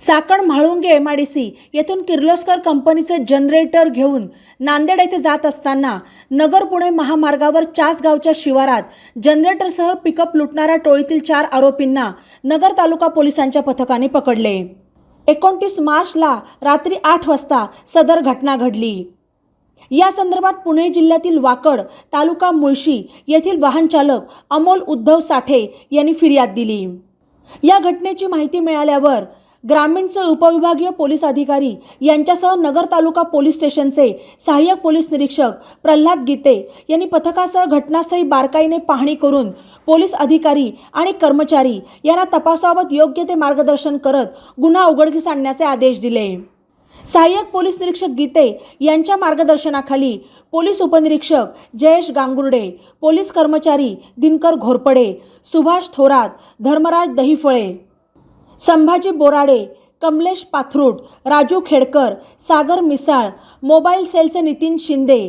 Chakan Mhalunge MIDC येथून किर्लोस्कर कंपनीचे generator घेऊन नांदेड येथे जात असताना नगर पुणे महामार्गावर चासगावच्या शिवारात जनरेटरसह पिकअप लुटणाऱ्या टोळीतील 4 आरोपींना नगर तालुका पोलिसांच्या पथकाने पकडले। 29 मार्चला रात्री 8 वाजता सदर घटना घडली। या संदर्भात पुणे जिल्ह्यातील वाकड तालुका मुळशी येथील वाहन चालक अमोल उद्धव साठे यांनी फिर्याद दिली। या घटनेची माहिती मिळाल्यावर ग्रामीणचे उपविभागीय पोलीस अधिकारी यांच्यासह नगर तालुका पोलीस स्टेशनचे सहाय्यक पोलीस निरीक्षक प्रल्हाद गीते यांनी पथकासह घटनास्थळी बारकाईने पाहणी करून पोलीस अधिकारी आणि कर्मचारी यांना तपासाबाबत योग्य ते मार्गदर्शन करत गुन्हा उघडकीस आणण्याचे आदेश दिले। सहाय्यक पोलीस निरीक्षक गीते यांच्या मार्गदर्शनाखाली पोलीस उपनिरीक्षक जयेश गांगुर्डे, पोलीस कर्मचारी दिनकर घोरपडे, सुभाष थोरात, धर्मराज दहीफळे, संभाजी बोराडे, कमलेश पाथरूट, राजू खेडकर, सागर मिसाळ, मोबाईल सेलचे नितीन शिंदे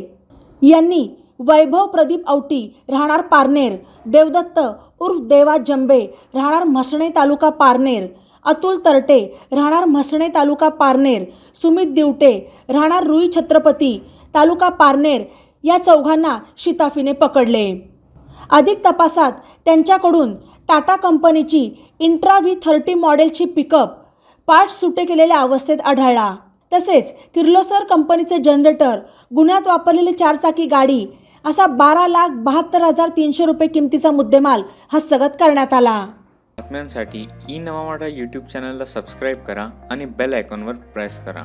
यांनी वैभव प्रदीप औटी राहणार पारनेर, देवदत्त उर्फ देवा जंबे राहणार म्हसणे तालुका पारनेर, अतुल तरटे राहणार म्हसणे तालुका पारनेर, सुमित दिवटे राहणार रुई छत्रपती तालुका पारनेर या चौघांना शिताफीने पकडले। अधिक तपासात त्यांच्याकडून टाटा कंपनीची इंट्रा V30 मॉडेलची पिकअप पार्ट्स सुटे केलेल्या अवस्थेत आढळला। तसेच किर्लोस्कर कंपनीचे जनरेटर, गुन्ह्यात वापरलेली 4 चाकी गाडी असा 12,72,300 रुपये किमतीचा मुद्देमाल हस्तगत करण्यात आला। बातम्यांसाठी ई नवा मराठा यूट्यूब चॅनलला सबस्क्राईब करा आणि बेल आयकॉनवर प्रेस करा।